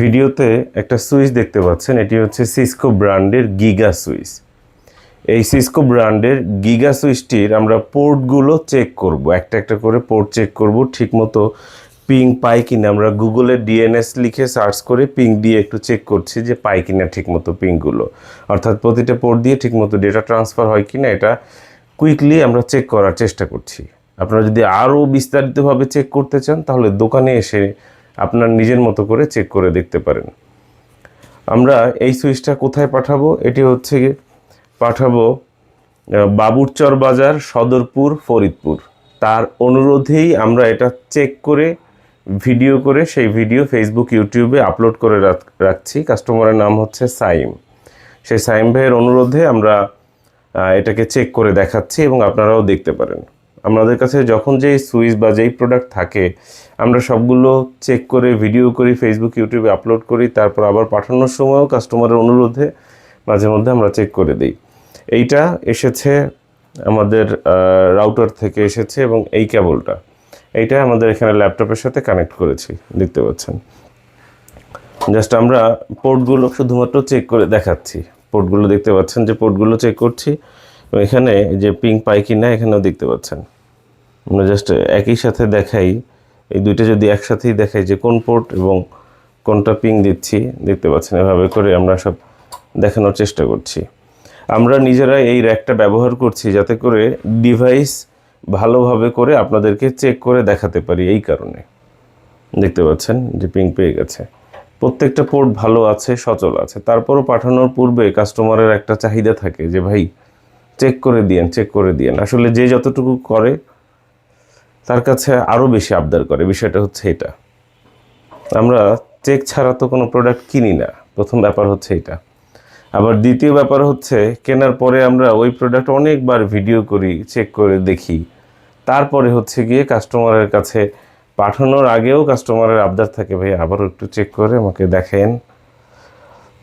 ভিডিওতে একটা সুইচ দেখতে পাচ্ছেন, এটি হচ্ছে সিসকো ব্র্যান্ডের গিগা সুইচ। এই সিসকো ব্র্যান্ডের গিগা সুইচটির আমরা পোর্টগুলো চেক করব, একটা একটা করে পোর্ট চেক করব ঠিকমতো পিং পাই কিনা। আমরা গুগলে ডিএনএস লিখে সার্চ করে পিং দিয়ে একটু চেক করছি যে পাই কিনা ঠিকমতো পিংগুলো, অর্থাৎ প্রতিটা পোর্ট দিয়ে ঠিকমতো ডেটা ট্রান্সফার হয় কিনা এটা কুইকলি আমরা চেক করার চেষ্টা করছি। আপনারা যদি আরও বিস্তারিতভাবে চেক করতে চান তাহলে দোকানে এসে আপনার নিজের মতো করে চেক করে দেখতে পারেন। আমরা এই সুইচটা কোথায় পাঠাবো? এটি হচ্ছে পাঠাবো বাবুরচর বাজার, সদরপুর, ফরিদপুর। তার অনুরোধেই আমরা এটা চেক করে ভিডিও করে সেই ভিডিও ফেসবুক, ইউটিউবে আপলোড করে রাখছি। কাস্টমারের নাম হচ্ছে সাইম। সেই সাইম ভাইয়ের অনুরোধে আমরা এটাকে চেক করে দেখাচ্ছি এবং আপনারাও দেখতে পারেন। আমাদের কাছে যখন যেই সুইচ বা যেই প্রোডাক্ট থাকে আমরা সবগুলো চেক করে ভিডিও করি, ফেসবুক, ইউটিউবে আপলোড করি, তারপর আবার পাঠানোর সময়ও কাস্টমারের অনুরোধে মাঝে মধ্যে আমরা চেক করে দিই। এইটা এসেছে আমাদের রাউটার থেকে এসেছে এবং এই কেবলটা এইটা আমাদের এখানে ল্যাপটপের সাথে কানেক্ট করেছি, দেখতে পাচ্ছেন। জাস্ট আমরা পোর্টগুলো শুধুমাত্র চেক করে দেখাচ্ছি। পোর্টগুলো দেখতে পাচ্ছেন যে পোর্টগুলো চেক করছি, এখানে যে পিং পাই কিনা এখানেও দেখতে পাচ্ছেন। আমরা জাস্ট একই সাথে দেখাই, এই দুইটা যদি একসাথেই দেখাই যে কোন পোর্ট এবং কোনটা পিং দিচ্ছি, দেখতে পাচ্ছেন। এভাবে করে আমরা সব দেখানোর চেষ্টা করছি। আমরা নিজেরা এই র্যাকটা ব্যবহার করছি যাতে করে ডিভাইস ভালোভাবে করে আপনাদেরকে চেক করে দেখাতে পারি। এই কারণে দেখতে পাচ্ছেন যে পিং পেয়ে গেছে, প্রত্যেকটা পোর্ট ভালো আছে, সচল আছে। তারপরও পাঠানোর পূর্বে কাস্টমারের একটা চাহিদা থাকে যে ভাই চেক করে দিয়েন, চেক করে দিয়েন। আসলে যে যতটুকু করে তার কাছে আরও বেশি আবদার করে। বিষয়টা হচ্ছে এটা, আমরা চেক ছাড়া তো কোনো প্রোডাক্ট কিনি না, প্রথম ব্যাপার হচ্ছে এটা। আবার দ্বিতীয় ব্যাপার হচ্ছে কেনার পরে আমরা ওই প্রোডাক্ট অনেকবার ভিডিও করি, চেক করে দেখি, তারপরে হচ্ছে গিয়ে কাস্টমারের কাছে পাঠানোর আগেও কাস্টমারের আবদার থাকে ভাই আবারও একটু চেক করে আমাকে দেখেন।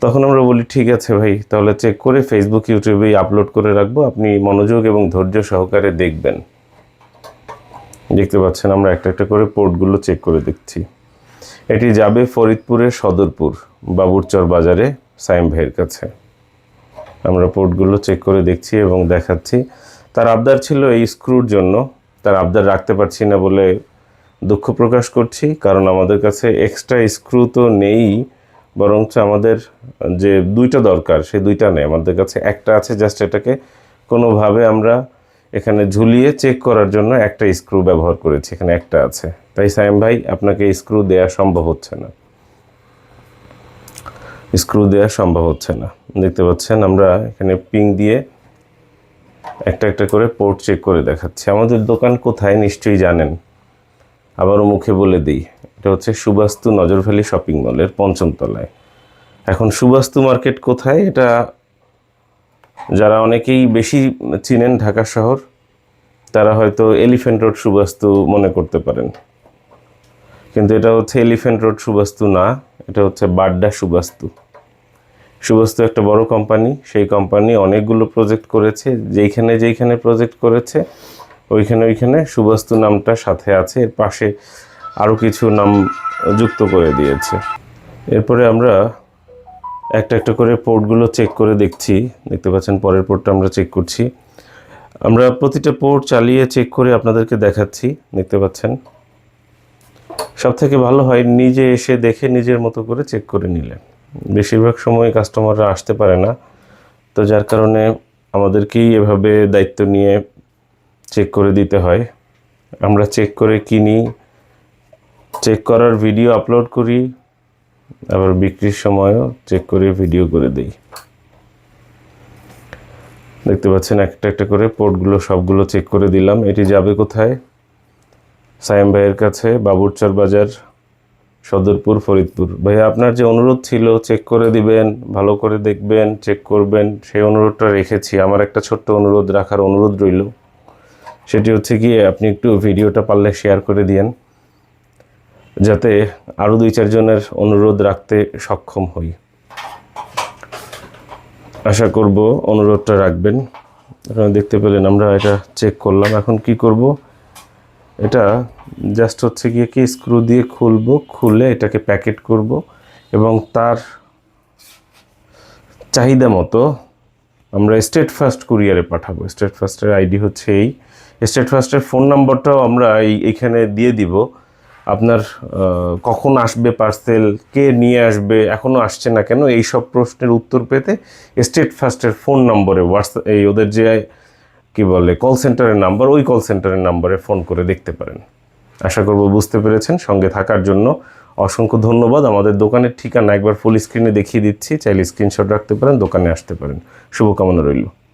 তখন আমরা বলি ঠিক আছে ভাই, তাহলে চেক করে ফেসবুক, ইউটিউবেই আপলোড করে রাখবো, আপনি মনোযোগ এবং ধৈর্য সহকারে দেখবেন। দেখতে পাচ্ছেন আমরা একটা একটা করে পোর্টগুলো চেক করে দেখছি। এটি যাবে ফরিদপুরের সদরপুর বাবুরচর বাজারে সাইম ভাইয়ের কাছে। আমরা পোর্টগুলো চেক করে দেখছি এবং দেখাচ্ছি। তার আবদার ছিল এই স্ক্রুর জন্য, তার আবদার রাখতে পারছি না বলে দুঃখ প্রকাশ করছি, কারণ আমাদের কাছে এক্সট্রা স্ক্রু তো নেই, বরঞ্চ আমাদের যে দুইটা দরকার সেই দুইটা নেই, আমাদের কাছে একটা আছে। জাস্ট এটাকে কোনোভাবে আমরা এখানে ঝুলিয়ে চেক করার জন্য একটা স্ক্রু ব্যবহার করেছি, এখানে একটা আছে। তাই সাইম ভাই আপনাকে স্ক্রু দেওয়া সম্ভব হচ্ছে না, স্ক্রু দেওয়া সম্ভব হচ্ছে না। দেখতে পাচ্ছেন আমরা এখানে পিং দিয়ে একটা একটা করে পোর্ট চেক করে দেখাচ্ছি। আমাদের দোকান কোথায় নিশ্চয়ই জানেন, আবারও মুখে বলে দিই, এটা হচ্ছে সুবাস্তু নজরভ্যালি শপিং মলের ৫ম তলায়। এখন সুবাস্তু মার্কেট কোথায় এটা যারা অনেকেই বেশি চিনেন ঢাকা শহর, তারা হয়তো এলিফ্যান্ট রোড সুবাস্তু মনে করতে পারেন, কিন্তু এটা হচ্ছে এলিফ্যান্ট রোড সুবাস্তু না, এটা হচ্ছে বাড্ডা সুবাস্তু। সুবাস্তু একটা বড় কোম্পানি, সেই কোম্পানি অনেকগুলো প্রজেক্ট করেছে, যেইখানে যেইখানে প্রজেক্ট করেছে ওইখানে ওইখানে সুবাস্তু নামটা সাথে আছে, এর পাশে আরও কিছু নাম যুক্ত করে দিয়েছে। এরপরে আমরা একটা একটা করে পোর্টগুলো চেক করে দেখছি, দেখতে পাচ্ছেন পরের পোর্টটা আমরা চেক করছি। আমরা প্রতিটা পোর্ট চালিয়ে চেক করে আপনাদেরকে দেখাচ্ছি, দেখতে পাচ্ছেন। সব থেকে ভালো হয় নিজে এসে দেখে নিজের মতো করে চেক করে নিলে। বেশিরভাগ সময় কাস্টমাররা আসতে পারে না, তো যার কারণে আমাদেরকেই এভাবে দায়িত্ব নিয়ে চেক করে দিতে হয়। আমরা চেক করে কিনি, চেক করার ভিডিও আপলোড করি, আবার বিক্রির সময়ও চেক করে ভিডিও করে দিই। দেখতে পাচ্ছেন একটা একটা করে পোর্টগুলো সবগুলো চেক করে দিলাম। এটি যাবে কোথায়? সাইম ভাইয়ের কাছে, বাবুরচর বাজার, সদরপুর, ফরিদপুর। ভাইয়া আপনার যে অনুরোধ ছিল চেক করে দিবেন, ভালো করে দেখবেন, চেক করবেন, সেই অনুরোধটা রেখেছি। আমার একটা ছোট্ট অনুরোধ রাখার অনুরোধ রইল, সেটি হচ্ছে গিয়ে আপনি একটু ভিডিওটা পারলে শেয়ার করে দিয়েন, যাতে আরও ২-৪ জনের অনুরোধ রাখতে সক্ষম হই। আশা করব অনুরোধটা রাখবেন। আপনারা দেখতে পেলেন আমরা এটা চেক করলাম। এখন কি করব, এটা জাস্ট হচ্ছে গিয়ে কি স্ক্রু দিয়ে খুলবো, খুলে এটাকে প্যাকেট করব, এবং তার চাহিদা মতো আমরা স্টেট ফার্স্ট কুরিয়ারে পাঠাবো। স্টেট ফার্স্টের আইডি হচ্ছে এই। স্টেট ফার্স্টের ফোন নাম্বারটাও আমরা এইখানে দিয়ে দিব। আপনার কখন আসবে পার্সেল, কে নিয়ে আসবে, এখনও আসছে না কেন, এই সব প্রশ্নের উত্তর পেতে স্টেট ফার্স্টের ফোন নম্বরে হোয়াটসঅ্যাপ এই ওদের যে কী বলে কল সেন্টারের নাম্বার, ওই কল সেন্টারের নাম্বারে ফোন করে দেখতে পারেন। আশা করব বুঝতে পেরেছেন। সঙ্গে থাকার জন্য অসংখ্য ধন্যবাদ। আমাদের দোকানের ঠিকানা একবার ফুল স্ক্রিনে দেখিয়ে দিচ্ছি, চাইলে স্ক্রিনশট রাখতে পারেন, দোকানে আসতে পারেন। শুভকামনা রইল।